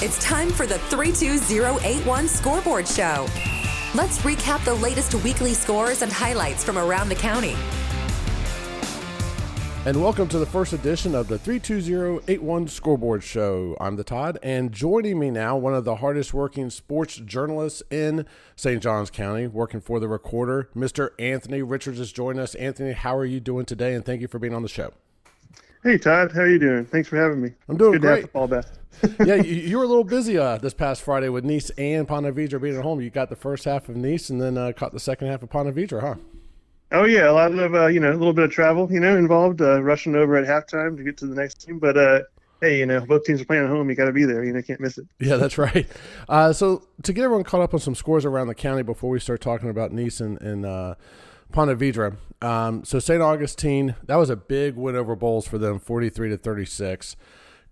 It's time for the 32081 Scoreboard Show. Let's recap the latest weekly scores and highlights from around the county. And welcome to the first edition of the 32081 Scoreboard Show. I'm the Todd, and joining me now, one of the hardest working sports journalists in St. Johns County, working for the Recorder, Mr. Anthony Richards is joining us. Anthony, how are you doing today? And thank you for being on the show. Hey, Todd. How are you doing? Thanks for having me. I'm doing Good great. To have football back. Yeah, you were a little busy this past Friday with Nice and Ponte Vedra being at home. You got the first half of Nice and then caught the second half of Ponte Vedra, huh? Oh, yeah. A lot of, a little bit of travel, involved, rushing over at halftime to get to the next team. But, hey, both teams are playing at home. You got to be there. Can't miss it. Yeah, that's right. So to get everyone caught up on some scores around the county before we start talking about Nice and Ponte Vedra. So St. Augustine, that was a big win over Bowles for them, 43-36.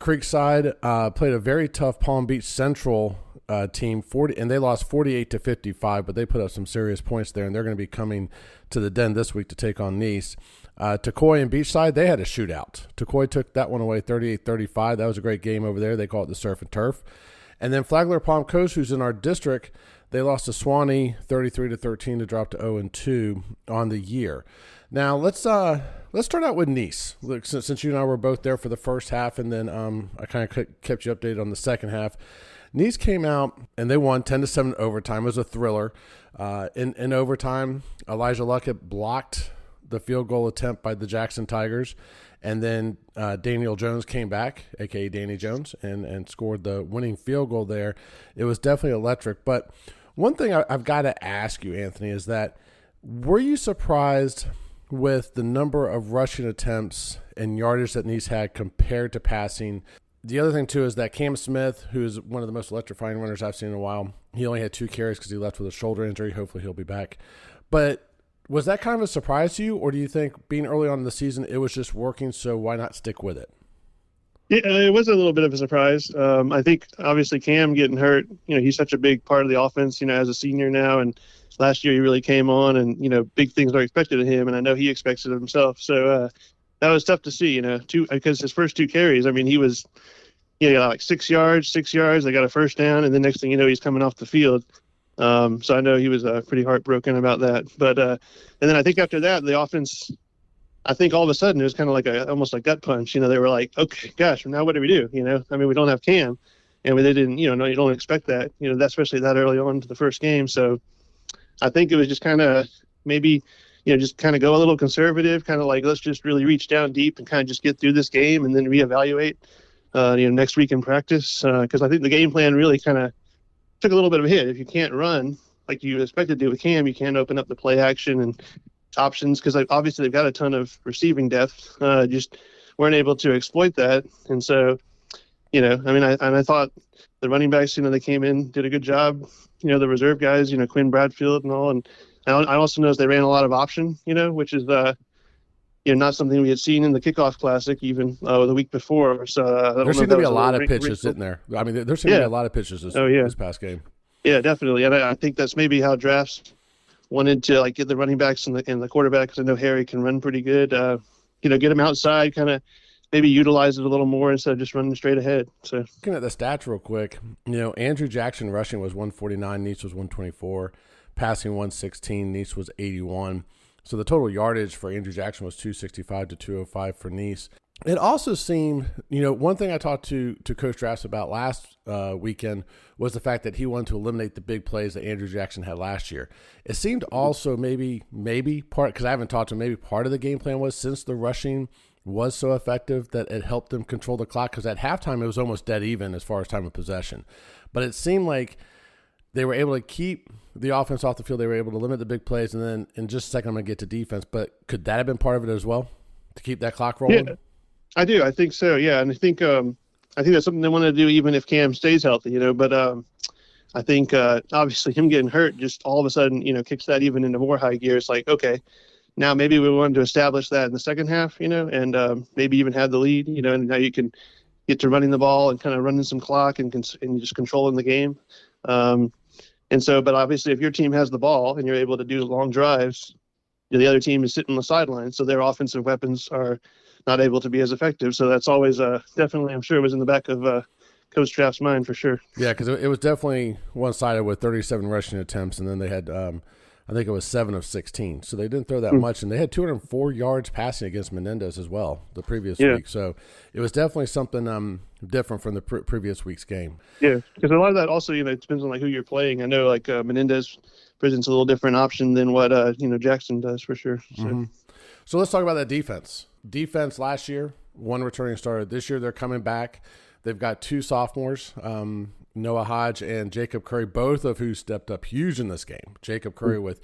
Creekside played a very tough Palm Beach Central team, and they lost 48-55, but they put up some serious points there, and they're going to be coming to the Den this week to take on Nice. Tucoy and Beachside, they had a shootout. Tucoy took that one away 38-35. That was a great game over there. They call it the Surf and Turf. And then Flagler Palm Coast, who's in our district, they lost to Swanee 33-13 to drop to 0-2 on the year. Now let's start out with Nice. Look, since you and I were both there for the first half, and then I kind of kept you updated on the second half. Nice came out and they won 10-7 overtime. It was a thriller. In overtime, Elijah Luckett blocked the field goal attempt by the Jackson Tigers, and then Daniel Jones came back, aka Danny Jones, and scored the winning field goal there. It was definitely electric. But one thing I've got to ask you, Anthony, is that were you surprised with the number of rushing attempts and yardage that Nice had compared to passing? The other thing, too, is that Cam Smith, who is one of the most electrifying runners I've seen in a while, he only had 2 carries because he left with a shoulder injury. Hopefully he'll be back. But was that kind of a surprise to you, or do you think being early on in the season it was just working, so why not stick with it? Yeah, it was a little bit of a surprise. I think, obviously, Cam getting hurt, he's such a big part of the offense, as a senior now, and last year he really came on, and, big things are expected of him, and I know he expects it of himself. So that was tough to see, because his first 2 carries, he was – he got like 6 yards. They got a first down, and the next thing you know, he's coming off the field. So I know he was pretty heartbroken about that. But and then I think after that, the offense, I think all of a sudden it was kind of like almost a gut punch. They were like, okay, gosh, now what do we do? We don't have Cam, and they didn't. No, you don't expect that. That especially that early on to the first game. So I think it was just kind of maybe. Just kind of go a little conservative, kind of like let's just really reach down deep and kind of just get through this game and then reevaluate. Next week in practice, because I think the game plan really kind of took a little bit of a hit. If you can't run like you expected to do with Cam, you can't open up the play action and options because obviously they've got a ton of receiving depth. Just weren't able to exploit that. And so, I thought the running backs, they came in, did a good job. The reserve guys, Quinn Bradfield and all. And I also noticed they ran a lot of option, which is not something we had seen in the kickoff classic even the week before. So there seemed to be a lot of pitches in there. There seemed to be a lot of pitches this past game. Yeah, definitely. And I think that's maybe how drafts wanted to get the running backs and the quarterback, because I know Harry can run pretty good. Get him outside, kind of maybe utilize it a little more instead of just running straight ahead. So looking at the stats real quick, Andrew Jackson rushing was 149, Nice was 124, passing 116, Nice was 81. So the total yardage for Andrew Jackson was 265 to 205 for Nice. It also seemed, one thing I talked to Coach Drafts about last weekend was the fact that he wanted to eliminate the big plays that Andrew Jackson had last year. It seemed also maybe part, because I haven't talked to him, maybe part of the game plan was since the rushing was so effective that it helped them control the clock, because at halftime it was almost dead even as far as time of possession. But it seemed like they were able to keep the offense off the field. They were able to limit the big plays. And then in just a second, I'm going to get to defense. But could that have been part of it as well, to keep that clock rolling? Yeah, I do. I think so, yeah. And I think that's something they want to do even if Cam stays healthy, But I think obviously him getting hurt just all of a sudden, kicks that even into more high gear. It's like, okay, now maybe we wanted to establish that in the second half, and maybe even have the lead, and now you can get to running the ball and kind of running some clock and just controlling the game. And so, but obviously if your team has the ball and you're able to do long drives, the other team is sitting on the sideline. So their offensive weapons are not able to be as effective. So that's always definitely, I'm sure it was in the back of Coach Draft's mind for sure. Yeah, because it was definitely one-sided with 37 rushing attempts, and then they had, I think it was 7 of 16. So they didn't throw that much, and they had 204 yards passing against Menendez as well the previous week. So it was definitely something different from the previous week's game. Yeah, because a lot of that also, it depends on like who you're playing. I know like Menendez presents a little different option than what Jackson does for sure. So. So let's talk about that defense. Defense last year, one returning starter. This year they're coming back. They've got 2 sophomores, Noah Hodge and Jacob Curry, both of who stepped up huge in this game. Jacob Curry with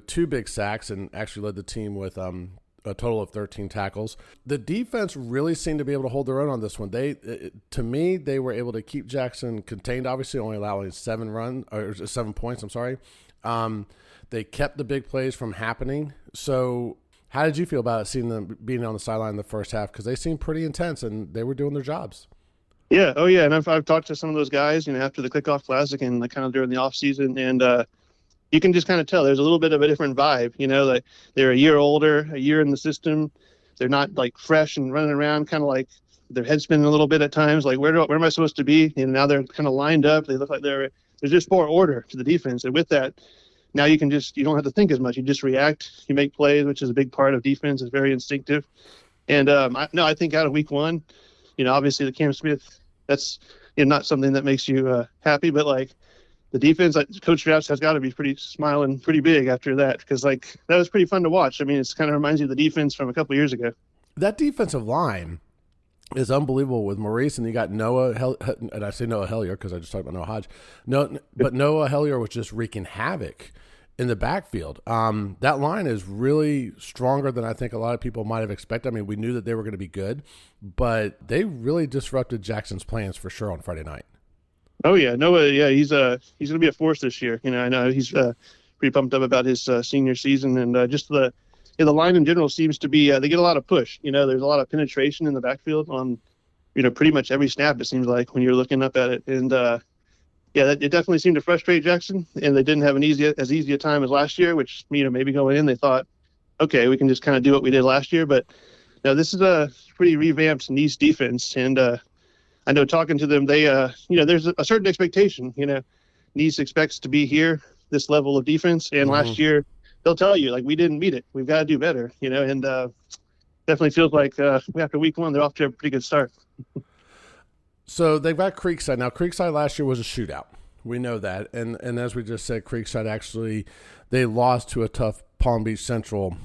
2 big sacks and actually led the team with a total of 13 tackles. The defense really seemed to be able to hold their own on this one. To me, they were able to keep Jackson contained, obviously only allowing 7 points. They kept the big plays from happening. So how did you feel about it, seeing them being on the sideline in the first half? Because they seemed pretty intense and they were doing their jobs. Yeah. Oh, yeah. And I've talked to some of those guys, after the Kickoff Classic and kind of during the off season, and you can just kind of tell there's a little bit of a different vibe. Like they're a year older, a year in the system. They're not like fresh and running around, kind of like their head spinning a little bit at times. Like where am I supposed to be? And now they're kind of lined up. They look like there's just more order to the defense, and with that, now you don't have to think as much. You just react. You make plays, which is a big part of defense. It's very instinctive. And I think out of week 1. Obviously the Cam Smith, that's not something that makes you happy, but like the defense, like Coach Drafts has got to be smiling pretty big after that, because like that was pretty fun to watch. I mean, it's kind of reminds you of the defense from a couple of years ago. That defensive line is unbelievable with Maurice, and you got Noah, and I say Noah Hellier because I just talked about Noah Hodge. But Noah Hellier was just wreaking havoc in the backfield. That line is really stronger than I think a lot of people might have expected. I mean, we knew that they were going to be good, but they really disrupted Jackson's plans for sure on Friday night. Oh yeah, Noah. Yeah, he's going to be a force this year. I know he's pretty pumped up about his senior season, and just the line in general seems to be they get a lot of push. There's a lot of penetration in the backfield on pretty much every snap. It seems like when you're looking up at it, and it definitely seemed to frustrate Jackson, and they didn't have as easy a time as last year, which, maybe going in, they thought, okay, we can just kind of do what we did last year. But now this is a pretty revamped Nice defense. And I know talking to them, they, there's a certain expectation, Nice expects to be here, this level of defense. And last year they'll tell you, like, we didn't meet it. We've got to do better, and definitely feels like after week 1, they're off to a pretty good start. So they've got Creekside. Now, Creekside last year was a shootout. We know that. And as we just said, Creekside actually, they lost to a tough Palm Beach Central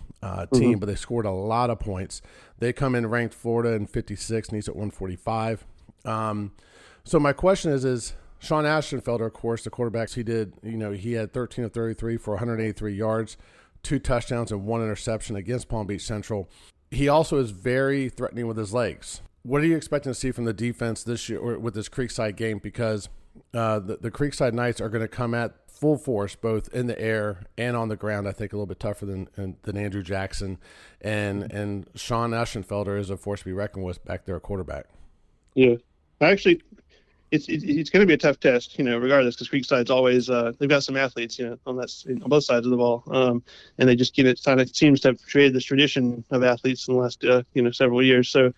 team, but they scored a lot of points. They come in ranked Florida in 56, Nice at 145. So my question is Sean Ashenfelder, of course, the quarterbacks, he had 13 of 33 for 183 yards, 2 touchdowns and 1 interception against Palm Beach Central. He also is very threatening with his legs. What are you expecting to see from the defense this year or with this Creekside game? Because the Creekside Knights are going to come at full force, both in the air and on the ground. I think a little bit tougher than Andrew Jackson, and Sean Ashenfelder is a force to be reckoned with back there at quarterback. Yeah, actually, it's going to be a tough test, regardless, because Creekside's always they've got some athletes, on both sides of the ball, and they just kind of seems to have created this tradition of athletes in the last several years. So.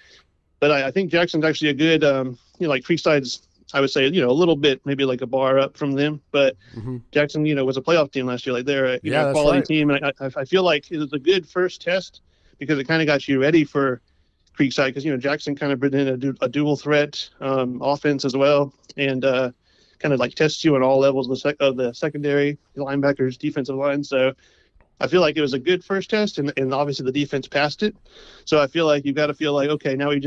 But I think Jackson's actually a good, like Creekside's, I would say, a little bit, maybe like a bar up from them. But Jackson, was a playoff team last year. Like they're a quality team. And I feel like it was a good first test because it kind of got you ready for Creekside because, Jackson kind of brought in a dual threat offense as well. And kind of like tests you on all levels of the secondary, the linebackers, defensive line. So I feel like it was a good first test, and obviously the defense passed it. So I feel like you've got to feel like, okay, now we've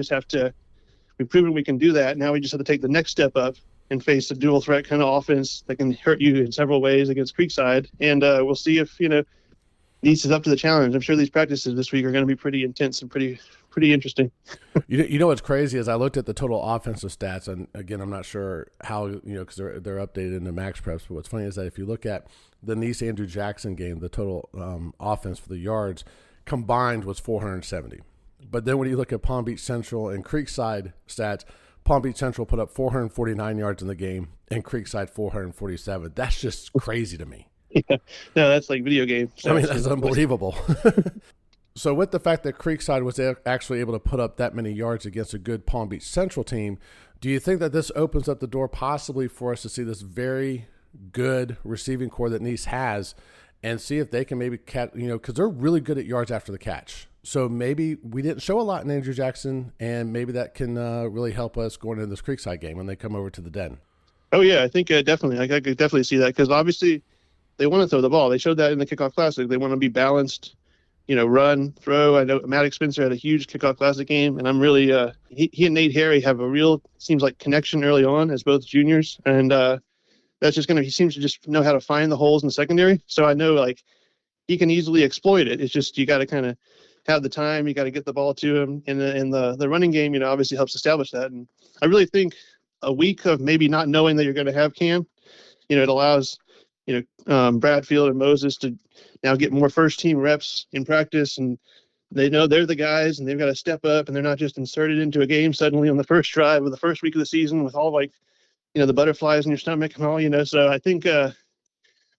proven we can do that. Now we just have to take the next step up and face a dual threat kind of offense that can hurt you in several ways against Creekside. And we'll see if, Nice is up to the challenge. I'm sure these practices this week are going to be pretty intense and pretty interesting. You know what's crazy is I looked at the total offensive stats, and again, I'm not sure how, because they're updated in the max preps. But what's funny is that if you look at the Nice Andrew Jackson game, the total offense for the yards combined was 470. But then when you look at Palm Beach Central and Creekside stats, Palm Beach Central put up 449 yards in the game, and Creekside 447. That's just crazy to me. Yeah, no, that's like video game. I mean, that's unbelievable. So with the fact that Creekside was actually able to put up that many yards against a good Palm Beach Central team, do you think that this opens up the door possibly for us to see this very good receiving core that Nice has and see if they can maybe catch, because they're really good at yards after the catch. So maybe we didn't show a lot in Andrew Jackson, and maybe that can really help us going into this Creekside game when they come over to the Den. Oh, yeah, I think definitely. I could definitely see that because obviously they want to throw the ball. They showed that in the Kickoff Classic. They want to be balanced, run, throw. I know Maddox Spencer had a huge Kickoff Classic game, and I'm really he and Nate Harry have a real, seems like, connection early on as both juniors, and that's just he seems to just know how to find the holes in the secondary. So I know, like, he can easily exploit it. It's just you got to kind of have the time. You got to get the ball to him, and the running game, obviously helps establish that. And I really think a week of maybe not knowing that you're going to have Cam, it allows Bradfield and Moses to now get more first team reps in practice, and they know they're the guys and they've got to step up, and they're not just inserted into a game suddenly on the first drive of the first week of the season with all the butterflies in your stomach and all. So I think a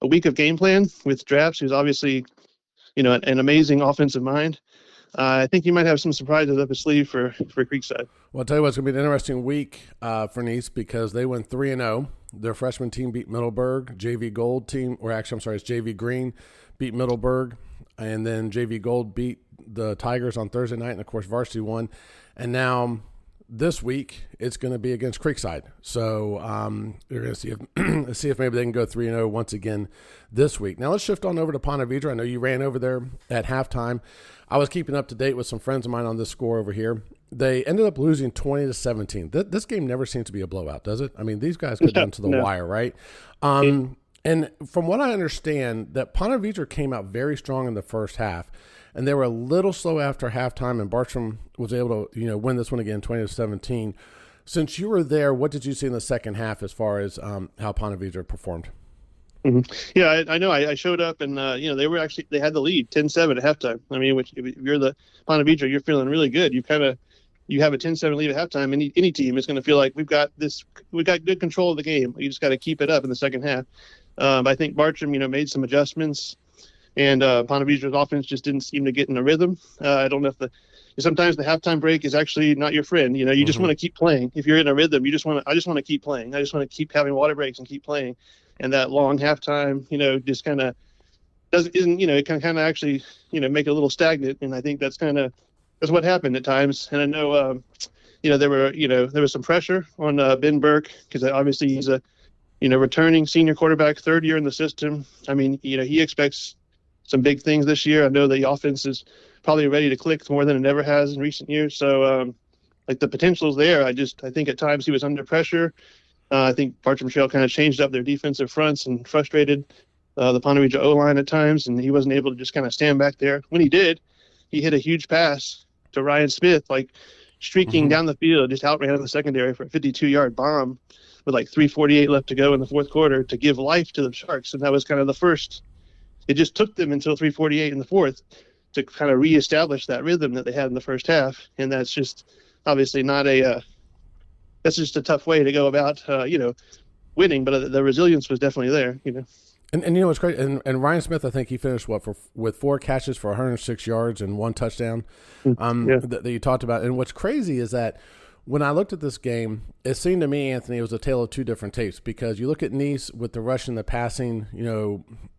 week of game plan with Drafts, who's obviously an amazing offensive mind. I think you might have some surprises up his sleeve for Creekside. Well, I'll tell you what, it's going to be an interesting week for Nice because they went 3-0. Their freshman team beat Middleburg. JV Gold team, it's JV Green beat Middleburg. And then JV Gold beat the Tigers on Thursday night, and, of course, varsity won. And now this week it's going to be against Creekside. So you're going to see if maybe they can go 3-0 once again this week. Now let's shift on over to Ponte Vedra. I know you ran over there at halftime. I was keeping up to date with some friends of mine on this score over here. They ended up losing 20-17. This game never seems to be a blowout, does it? I mean, these guys go down to the wire, right? And from what I understand, that Ponte Vedra came out very strong in the first half, and they were a little slow after halftime, and Bartram was able to win this one again, 20-17. Since you were there, what did you see in the second half as far as how Ponte Vedra performed? Mm-hmm. Yeah, I know. I showed up, and they had the lead 10-7 at halftime. I mean, if you're the Ponte Vedra, you're feeling really good. You have a 10-7 lead at halftime. Any team is going to feel like we've got good control of the game. You just got to keep it up in the second half. I think Bartram, made some adjustments, and Ponte Vedra's offense just didn't seem to get in a rhythm. I don't know if sometimes the halftime break is actually not your friend. You just want to keep playing. If you're in a rhythm, I just want to keep playing. I just want to keep having water breaks and keep playing. And that long halftime, just kind of it can kind of actually, make it a little stagnant. And I think that's what happened at times. And I know, there was some pressure on Ben Burke because obviously he's a, returning senior quarterback, third year in the system. I mean, he expects some big things this year. I know the offense is probably ready to click more than it ever has in recent years. So, the potential is there. I think at times he was under pressure. I think Bartram Trail kind of changed up their defensive fronts and frustrated the Ponte Vedra O-line at times, and he wasn't able to just kind of stand back there. When he did, he hit a huge pass to Ryan Smith, streaking down the field, just outran in the secondary for a 52-yard bomb with 3:48 left to go in the fourth quarter to give life to the Sharks. And that was kind of the first. It just took them until 3:48 in the fourth to kind of reestablish that rhythm that they had in the first half. And that's just obviously not that's just a tough way to go about, winning. But the resilience was definitely there, And it's great. And Ryan Smith, I think he finished with 4 catches for 106 yards and 1 touchdown that you talked about. And what's crazy is that when I looked at this game, it seemed to me, Anthony, it was a tale of two different tapes because you look at Nice with the rushing, the passing,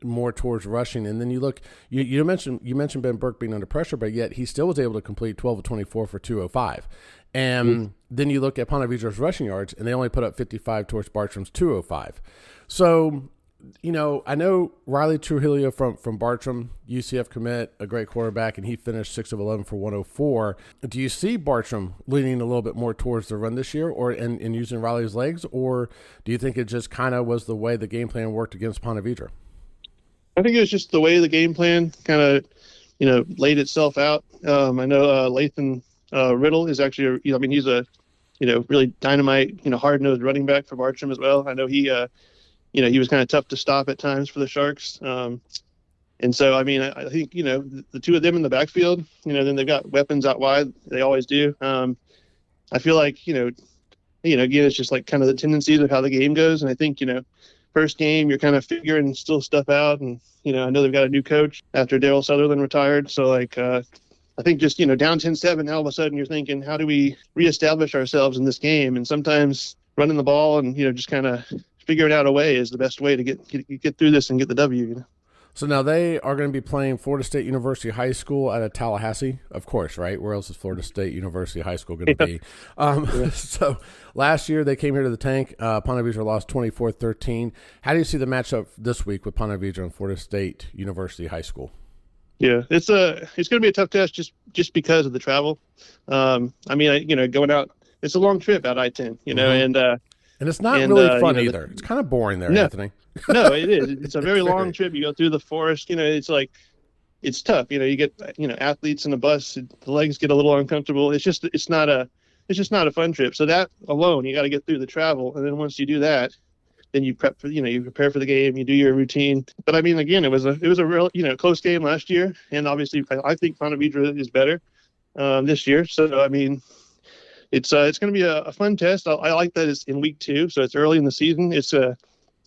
more towards rushing. And then you look, you mentioned Ben Burke being under pressure, but yet he still was able to complete 12 of 24 for 205. And then you look at Ponte Vedra's rushing yards, and they only put up 55 towards Bartram's 205. So, I know Riley Trujillo from Bartram, UCF commit, a great quarterback, and he finished 6 of 11 for 104. Do you see Bartram leaning a little bit more towards the run this year or in using Riley's legs, or do you think it just kind of was the way the game plan worked against Ponte Vedra? I think it was just the way the game plan kind of, laid itself out. I know Lathan Riddle is actually, he's a, really dynamite, hard-nosed running back for Bartram as well. I know he he was kind of tough to stop at times for the Sharks. And so, I think, the two of them in the backfield, then they've got weapons out wide. They always do. I feel like, again, it's just kind of the tendencies of how the game goes. And I think, first game, you're kind of figuring still stuff out. And, I know they've got a new coach after Daryl Sutherland retired. So, I think just, down 10-7, now all of a sudden you're thinking, how do we reestablish ourselves in this game? And sometimes running the ball and, just kind of figuring out a way is the best way to get through this and get the W. So now they are going to be playing Florida State University High School out of Tallahassee, of course, right? Where else is Florida State University High School going to be? So last year they came here to the Tank. Ponte Vedra lost 24-13. How do you see the matchup this week with Ponte Vedra and Florida State University High School? Yeah, it's going to be a tough test just because of the travel. Going out, it's a long trip out I-10, and it's not really fun either. It's kind of boring there, Anthony. No, it is. It's a very long trip. You go through the forest. It's tough. You get athletes in the bus. The legs get a little uncomfortable. It's not a fun trip. So that alone, you got to get through the travel, and then once you do that, then you prep for you prepare for the game. You do your routine. But again, it was a real close game last year, and obviously I think Ponte Vedra is better this year. So it's going to be a fun test. I like that it's in week 2, so it's early in the season.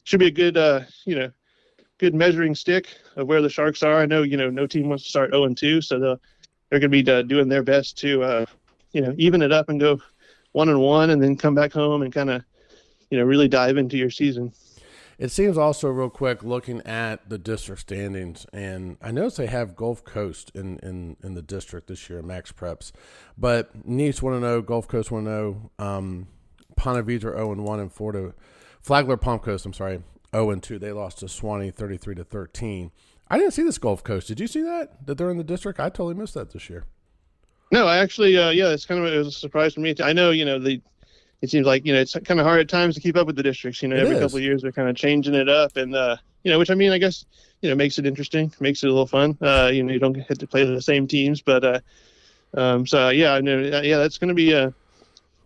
Should be a good, good measuring stick of where the Sharks are. I know, no team wants to start 0-2, so they're going to be doing their best to, even it up and go 1-1, and then come back home and kind of, really dive into your season. It seems also real quick looking at the district standings, and I notice they have Gulf Coast in the district this year, Max Preps, but Nice 1-0, Gulf Coast 1-0, Ponte Vedra 0-1, and Flagler Palm Coast, 0-2. They lost to Swanee 33-13. I didn't see this Gulf Coast. Did you see that they're in the district? I totally missed that this year. No, I actually, it's it was a surprise for me. I know, it seems like, it's kind of hard at times to keep up with the districts. Every couple of years they're kind of changing it up, and which I guess makes it interesting, makes it a little fun. You don't get to play the same teams, but that's going to be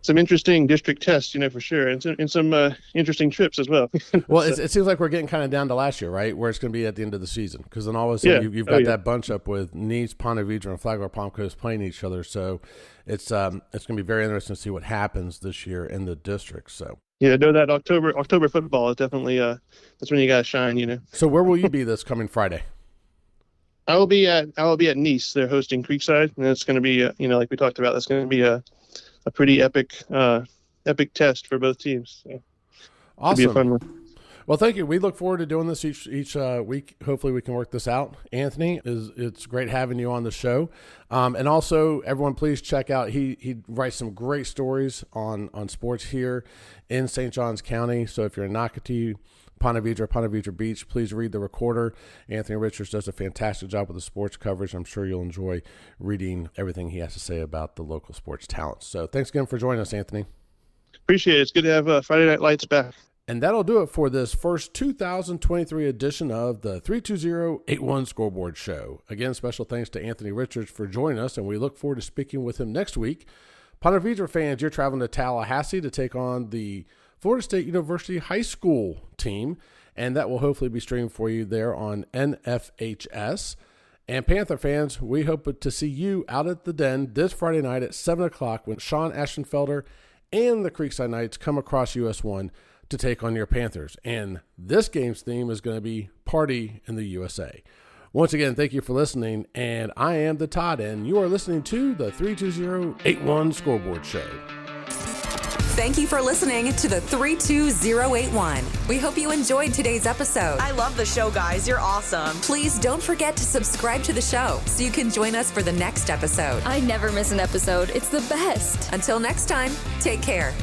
some interesting district tests, for sure, and some interesting trips as well. Well, it seems like we're getting kind of down to last year, right, where it's going to be at the end of the season, because then all of a sudden you've got that bunch up with Nice, Ponte Vedra, and Flagler Palm Coast playing each other. So it's going to be very interesting to see what happens this year in the district. So yeah, know that October football is definitely that's when you got to shine. So where will you be this coming Friday? I will be at Nice. They're hosting Creekside, and it's going to be like we talked about. That's going to be a pretty epic test for both teams. So awesome. It'll be a fun one. Well, thank you. We look forward to doing this each week. Hopefully we can work this out. Anthony, it's great having you on the show. And also, everyone, please check out, he writes some great stories on sports here in St. Johns County. So if you're in Nocatee, Ponte Vedra Beach, please read The Recorder. Anthony Richards does a fantastic job with the sports coverage. I'm sure you'll enjoy reading everything he has to say about the local sports talents. So thanks again for joining us, Anthony. Appreciate it. It's good to have Friday Night Lights back. And that'll do it for this first 2023 edition of the 32081 Scoreboard Show. Again, special thanks to Anthony Richards for joining us, and we look forward to speaking with him next week. Ponte Vedra fans, you're traveling to Tallahassee to take on the Florida State University High School team, and that will hopefully be streamed for you there on NFHS. And Panther fans, we hope to see you out at the Den this Friday night at 7 o'clock when Sean Aschenfelder and the Creekside Knights come across US 1 to take on your Panthers. And this game's theme is going to be Party in the USA. Once again, thank you for listening, and I am the Todd, and you are listening to the 32081 Scoreboard Show. Thank you for listening to the 32081. We hope you enjoyed today's episode. I love the show, guys. You're awesome. Please don't forget to subscribe to the show so you can join us for the next episode. I never miss an episode. It's the best. Until next time, take care.